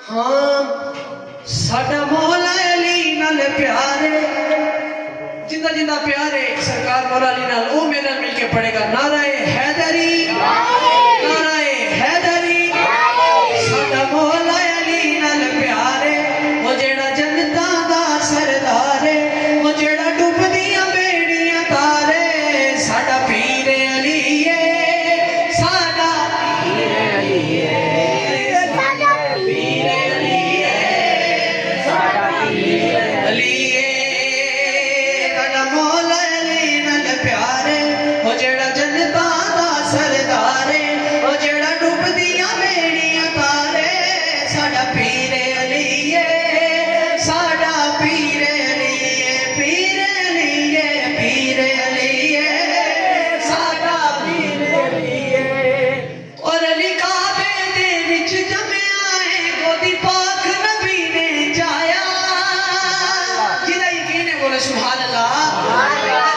ہاں ساڈا مولا علی نال پیارے جندہ جندہ پیارے سرکار مولا علی نال او میرے نال مل کے پڑھے گا نعرہ حیدری نعرہ حیدری ساڈا مولا علی نال پیارے وہ جیڑا جنتاں دا سردار وہ جیڑا ڈوبدیاں بیڑیاں تارے ساڈا پیر علی ہے ساڈا پیر علی ہے سبحان اللہ